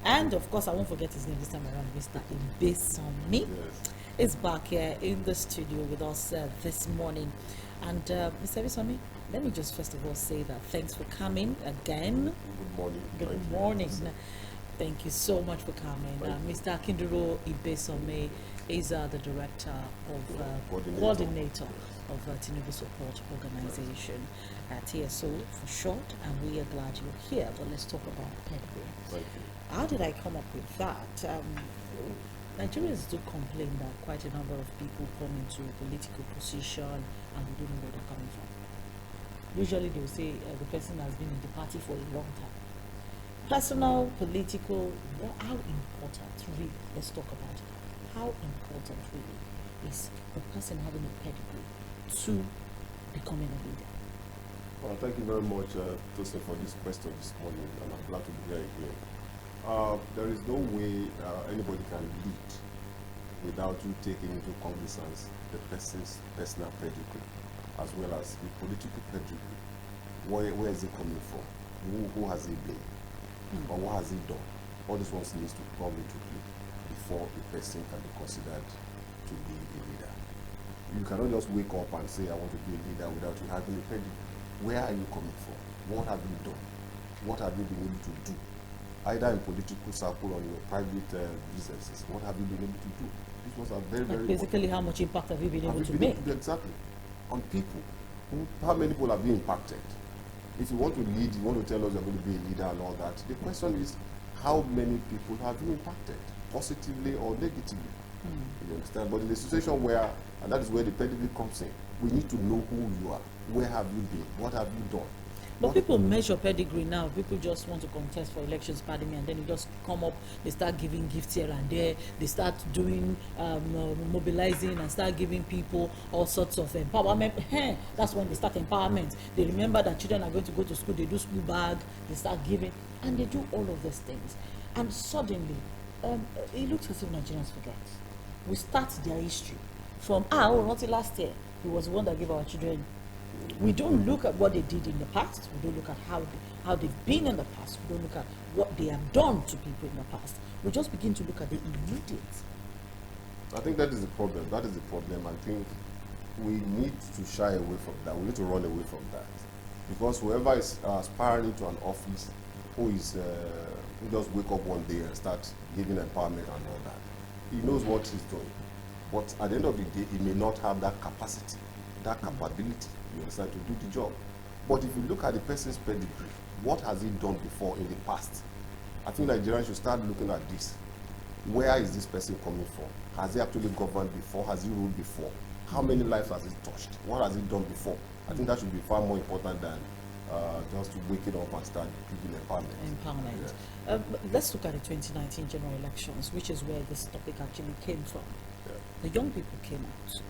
And of course, I won't forget his name this time around, Mr. Ibesomi. Yes. Is back here in the studio with us this morning. And Mr. Ibesomi, let me just first of all say that thanks for coming again. Good morning. Good morning. Thank you so much for coming. Mr. Akinduro Ibesomi is the director of coordinator of Tinubu Support Organization, TSO for short, and we are glad you're here. But let's talk about pedigree. Thank you. How did I come up with that? Nigerians do complain that quite a number of people come into political position and we don't know where they're coming from. Usually they will say the person has been in the party for a long time. Personal, political, how important really, let's talk about it. How important really is the person having a pedigree to becoming a leader? Well, thank you very much, Tosin, for this question this morning, and I'm glad to be here again. There is no way anybody can lead without you taking into cognizance the person's personal pedigree, as well as the political pedigree. Where is he coming from? Who has he been? Or what has he done? All these ones needs to come into play before a person can be considered to be a leader. You cannot just wake up and say, I want to be a leader without you having a pedigree. Where are you coming from? What have you done? What have you been able to do? Either in political circle or in your private businesses, what have you been able to do? These ones are very, very basically, important. how much impact have you been able to make? Exactly. On people. How many people have been impacted? If you want to lead, you want to tell us you're going to be a leader and all that, the question is, how many people have you impacted, positively or negatively? You understand? But in the situation where, and that is where the pedigree comes in, we need to know who you are. Where have you been? What have you done? But people measure pedigree now. People just want to contest for elections, pardon me, and then you just come up, they start giving gifts here and there, they start doing, mobilizing and start giving people all sorts of empowerment. That's when they start empowerment. They remember that children are going to go to school, they do school bag, they start giving, and they do all of these things. And suddenly, it looks as if Nigerians forget. We start their history from, until last year, he was the one that gave our children. We don't look at what they did in the past. We don't look at how they've been in the past. We don't look at what they have done to people in the past. We just begin to look at the immediate. I think that is the problem. That is the problem. I think we need to shy away from that. We need to run away from that. Because whoever is aspiring into an office, who just wake up one day and start giving empowerment and all that, he knows what he's doing. But at the end of the day, he may not have that capacity, that capability, you understand, to do the job. But if you look at the person's pedigree, what has he done before in the past? I think Nigerians should start looking at this. Where is this person coming from? Has he actually governed before? Has he ruled before? How many lives has he touched? What has he done before? I think that should be far more important than just to wake it up and start giving empowerment. Yeah. Let's look at the 2019 general elections, which is where this topic actually came from. Yeah. The young people came out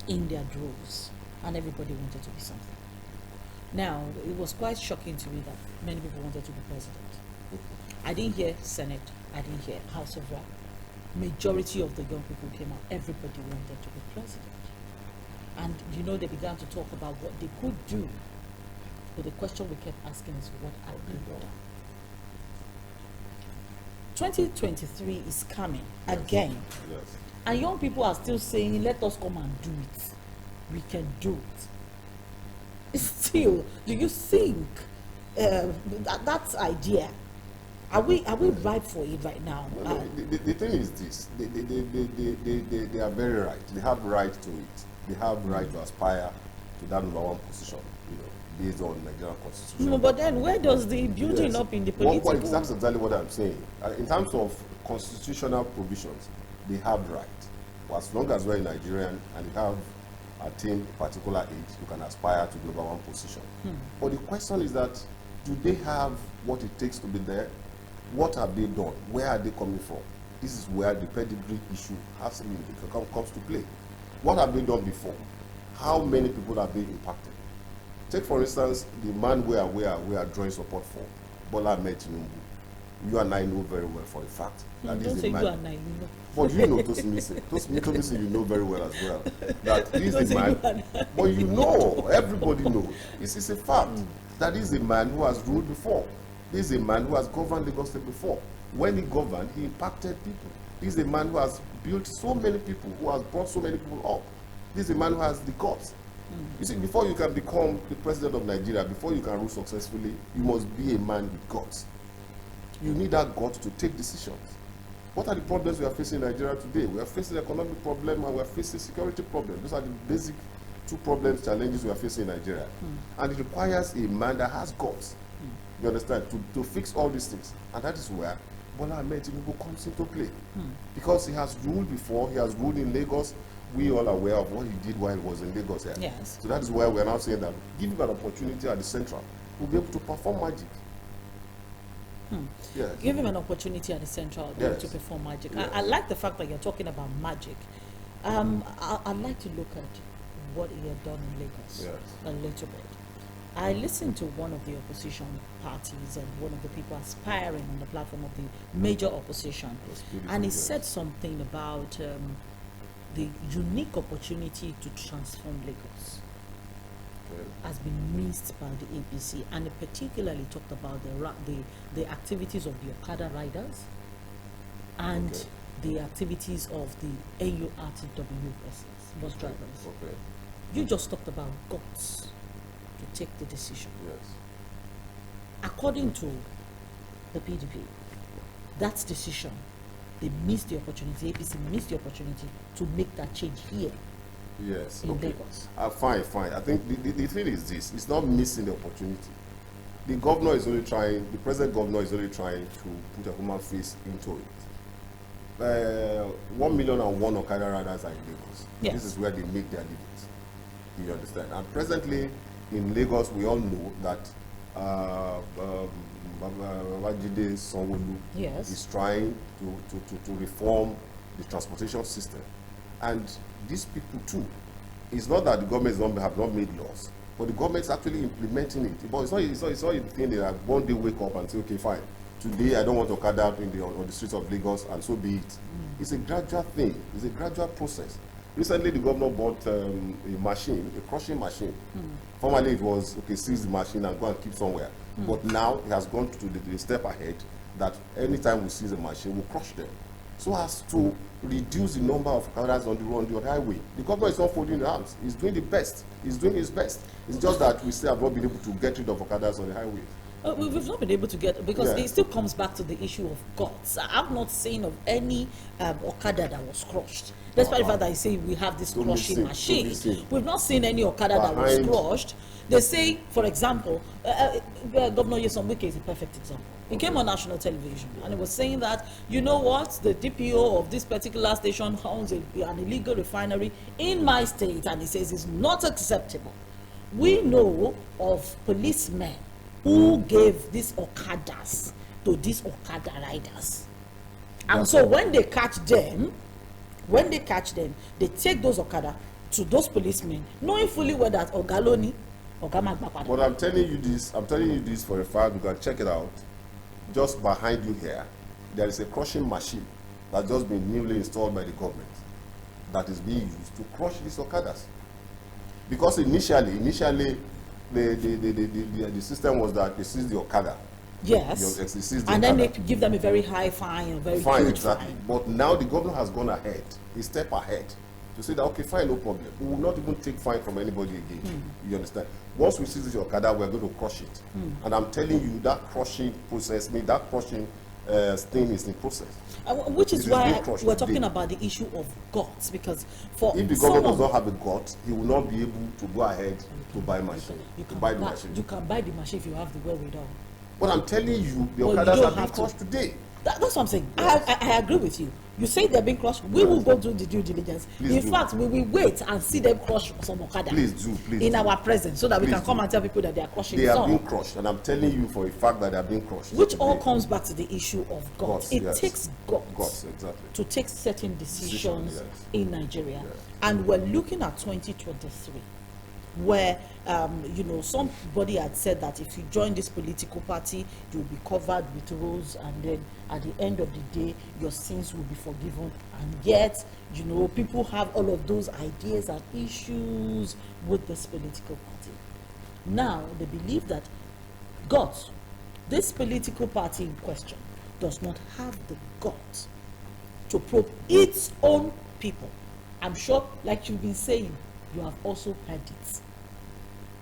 in their droves, and everybody wanted to be something. Now, it was quite shocking to me that many people wanted to be president. I didn't hear Senate, I didn't hear House of Rep. Majority of the young people came out, everybody wanted to be president. And they began to talk about what they could do. But the question we kept asking is, what have they done? 2023 is coming again. Yes. And young people are still saying, let us come and do it. We can do it. Still, do you think that idea, are we ripe for it right now? The thing is this, they are very right. They have right to it. They have right to aspire to that number one position, based on Nigerian constitution. No, but then where does the building up in the political... That's exactly what I'm saying. In terms of constitutional provisions, they have right. Well, as long as you're a Nigerian and you have attained a particular age, you can aspire to number one position. But the question is that, do they have what it takes to be there? What have they done? Where are they coming from? This is where the pedigree issue comes to play. What have they done before? How many people have been impacted? Take, for instance, the man we are drawing support for, Bola Ahmed Tinubu. You and I know very well for a fact that this is a man. You and I, But you know Tomisin, you know very well as well that this is a man. But everybody knows. This is a fact that this is a man who has ruled before. This is a man who has governed Lagos State before. When he governed, he impacted people. He's a man who has built so many people, who has brought so many people up. This is a man who has the guts. You see, before you can become the president of Nigeria, before you can rule successfully, you must be a man with guts. You need that guts to take decisions. What are the problems we are facing in Nigeria today? We are facing economic problem and we are facing security problem. Those are the basic two problems, challenges we are facing in Nigeria. And it requires a man that has guts, you understand, to fix all these things. And that is where Bola Ahmed Tinubu comes into play. Because he has ruled before, he has ruled in Lagos. We all are aware of what he did while he was in Lagos here. Yes. So that is why we are now saying that give him an opportunity at the central, we'll be able to perform magic. Yes. Give him an opportunity at the central to perform magic. Yes. I like the fact that you're talking about magic. I'd like to look at what he had done in Lagos a little bit. I listened to one of the opposition parties and one of the people aspiring on the platform of the major opposition, and he said something about the unique opportunity to transform Lagos has been missed by the APC, and he particularly talked about the activities of the Okada riders and the activities of the AURTW bus drivers. You just talked about guts to take the decision. Yes. According to the PDP, that decision, they missed the opportunity, APC missed the opportunity to make that change here. Yes. In Lagos. Fine. I think the thing is this: it's not missing the opportunity. The governor is only trying. The present governor is only trying to put a human face into it. 1,000,001 Okada riders are in Lagos. Yes. This is where they make their livings. You understand? And presently in Lagos, we all know that Babajide Sanwo-Olu is trying to reform the transportation system. And these people too, it's not that the government have not made laws, but the government is actually implementing it. But it's not a thing that one day wake up and say, okay, fine, today I don't want to cut out on the streets of Lagos, and so be it. It's a gradual thing. It's a gradual process. Recently, the governor bought a machine, a crushing machine. Formerly, it was, okay, seize the machine and go and keep somewhere. But now, he has gone to the step ahead that anytime we seize a machine, we'll crush them, so as to reduce the number of cars on the highway. The governor is not folding the arms. He's doing the best. He's doing his best. It's just that we still have not been able to get rid of Okadas on the highway. We've not been able to get, because it still comes back to the issue of guts. I've not seen of any Okada that was crushed. Despite the fact that I say we have this crushing machine, we've not seen any Okada that was crushed. They say, for example, Governor Nyesom Wike is a perfect example. He came on national television and he was saying that, you know what, the DPO of this particular station owns an illegal refinery in my state, and he says it's not acceptable. We know of policemen who gave these Okadas to these Okada riders. And so when they catch them, they take those Okada to those policemen, knowing fully well that Ogaloni, Ogamagbakwada. But I'm telling you this for a fact. You can check it out. Just behind you here, there is a crushing machine that's just been newly installed by the government that is being used to crush these Okadas. Because initially the system was that they seize the Okada. Yes. And then they give them a very high fine, a very huge fine. But now the governor has gone ahead, a step ahead, to say that, okay, fine, no problem. We will not even take fine from anybody again. You understand? Once we seize the Okada, we're going to crush it. And I'm telling you, that crushing process, that crushing thing is in process. Which is why we're talking about the issue of guts, because if the government does not have a gut, he will not be able to go ahead to buy machine. You can buy the machine if you have the wherewithal. But I'm telling you, the Okadas are being crushed today. That's what I'm saying. Yes. I agree with you. You say they're being crushed. We will go do the due diligence. In fact, we will wait and see them crush some Okada. Please do. Our presence, so that we can come and tell people that they are crushing. They are being crushed, and I'm telling you for a fact that they are being crushed. Which all comes back to the issue of guts. It takes guts exactly to take certain decisions in Nigeria, and we're looking at 2023. Where somebody had said that if you join this political party, you'll be covered with rules, and then at the end of the day, your sins will be forgiven. And yet, people have all of those ideas and issues with this political party. Now, they believe that this political party in question, does not have the guts to probe its own people. I'm sure, like you've been saying, you have also heard it.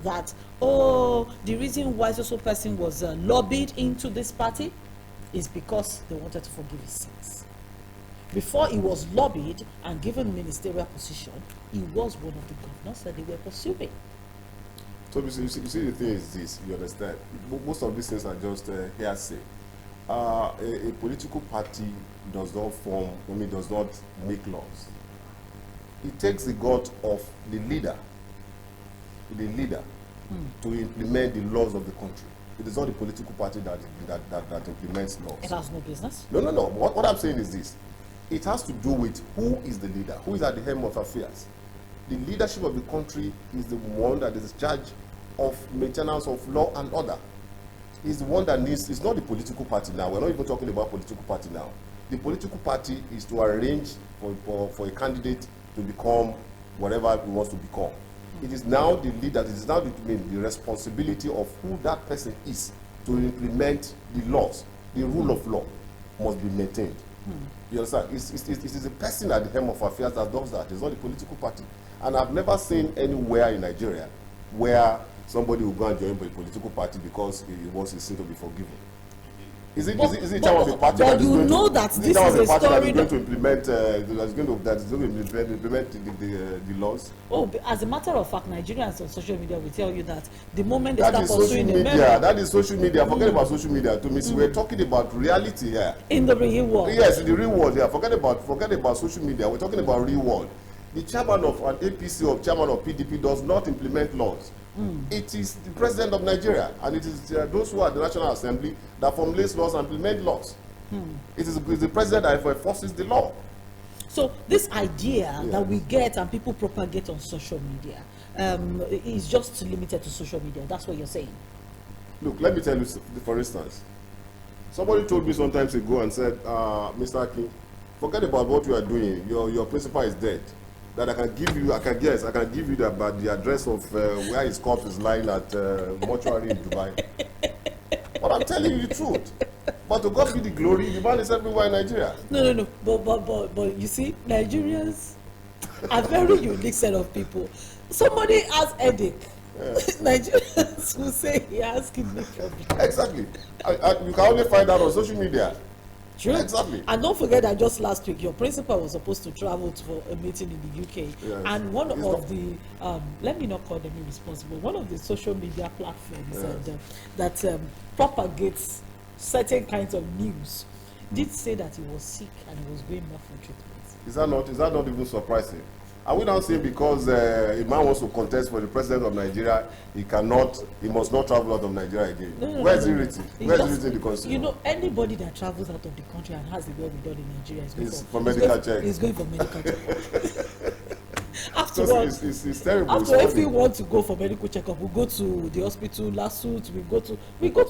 That, oh, the reason why so person was lobbied into this party is because they wanted to forgive his sins. Before he was lobbied and given ministerial position, he was one of the governors that they were pursuing. So you see, the thing is this, you understand? Most of these things are just hearsay. A political party does not make laws. It takes the gut of the leader to implement the laws of the country. It is not the political party that implements laws. It has no business. No. What I'm saying is this. It has to do with who is the leader, who is at the helm of affairs. The leadership of the country is the one that is in charge of maintenance of law and order. Is the one that needs, it's not the political party now. We're not even talking about political party now. The political party is to arrange for a candidate to become whatever he wants to become. It is now the leader, it is now the responsibility of who that person is to implement the laws. The rule of law must be maintained. You understand? It is the person at the helm of affairs that does that. It's not the political party. And I've never seen anywhere in Nigeria where somebody will go and join a political party because he wants his sin to be forgiven. Is it chairman of the party that is going to, that this is a story that is going to implement the laws? Oh, as a matter of fact, Nigerians on social media will tell you that the moment they that start pursuing the member, that is social media. Forget about social media. Tomisin, we're talking about reality here. In the real world. Yes, in the real world. Yeah, forget about social media. We're talking about real world. The chairman of an APC or chairman of PDP does not implement laws. It is the president of Nigeria, and it is those who are the National Assembly that formulates laws and implement laws. It is the president that enforces the law. So this idea that we get and people propagate on social media is just limited to social media. That's what you're saying. Look, let me tell you, for instance, somebody told me some time ago and said, Mr. Akin, forget about what you are doing. Your principal is dead. That I can give you, I can give you the address of where his corpse is lying at mortuary in Dubai. But I'm telling you the truth. But to God be the glory, the man is everywhere in Nigeria. No. But you see, Nigerians are a very unique set of people. Somebody has headache. Yes. Nigerians who say he has kidney problem. Exactly. You can only find that on social media. True. Exactly. And don't forget that just last week, your principal was supposed to travel for a meeting in the UK. Yes. And one of the, let me not call them irresponsible, one of the social media platforms that propagates certain kinds of news did say that he was sick and he was going back for treatment. Is that not even surprising? Are we now saying because a man wants to contest for the president of Nigeria, he must not travel out of Nigeria again? Where is it written? Where is it written in the constitution? You know, anybody that travels out of the country and has the wherewithal in Nigeria is going for medical check. He's going for medical check. After all, it's terrible. After if we want to go for medical checkup, we go to the hospital. Last suit, we go to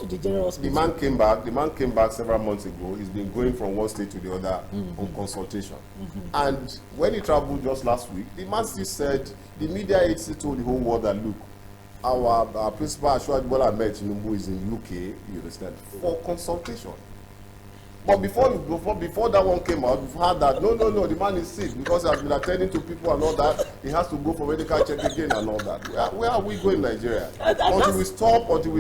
the general hospital. The man came back several months ago. He's been going from one state to the other on consultation. And when he traveled just last week, the man still said, the media agency told the whole world that, look, our principal Bola Ahmed Tinubu is in UK, you understand, for consultation. But before that one came out, we've heard that no, the man is sick because he has been attending to people and all that. He has to go for medical check again and all that. Where are we going, Nigeria? Until we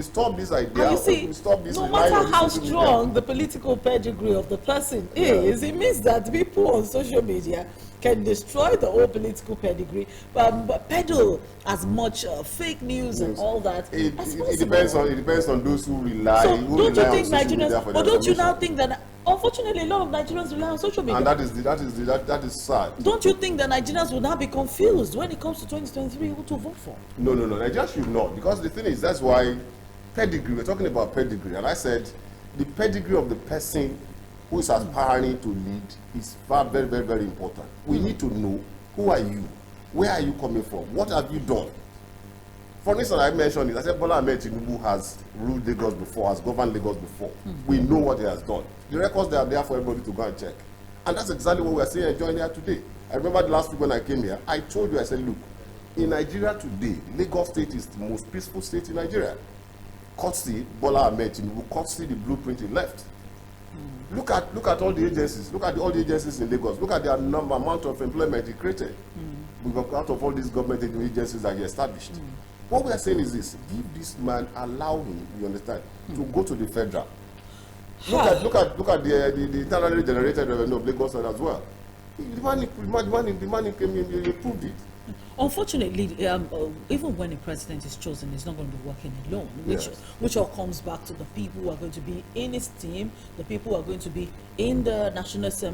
stop this idea. You see, we stop this no matter how strong the political pedigree of the person is, it means that people on social media can destroy the whole political pedigree, but peddle as much fake news and all that. It depends on those who rely. So don't you think Nigerians? But don't you now think that? Unfortunately, a lot of Nigerians rely on social media. And that is sad. Don't you think that Nigerians will now be confused when it comes to 2023 who to vote for? No. Nigerians should not, because the thing is, that's why pedigree. We're talking about pedigree, and I said the pedigree of the person who is aspiring to lead is very, very, very important. We need to know, who are you? Where are you coming from? What have you done? For instance, I mentioned it. I said Bola Ahmed Tinubu has ruled Lagos before, has governed Lagos before. We know what he has done. The records, they are there for everybody to go and check. And that's exactly what we are saying and joining here today. I remember the last week when I came here, I told you, I said, look, in Nigeria today, Lagos State is the most peaceful state in Nigeria. Courtesy Bola Ahmed Tinubu, courtesy the blueprint he left. Look at all the agencies. Look at all the agencies in Lagos. Look at the amount of employment he created. Out of all these government agencies that he established. What we are saying is this: give this man, allow him, you understand, to go to the federal. Look at the internally generated revenue of Lagos as well. The money came in, he proved it. Unfortunately, even when a president is chosen, he's not going to be working alone, which all comes back to the people who are going to be in his team, the people who are going to be in the National Assembly.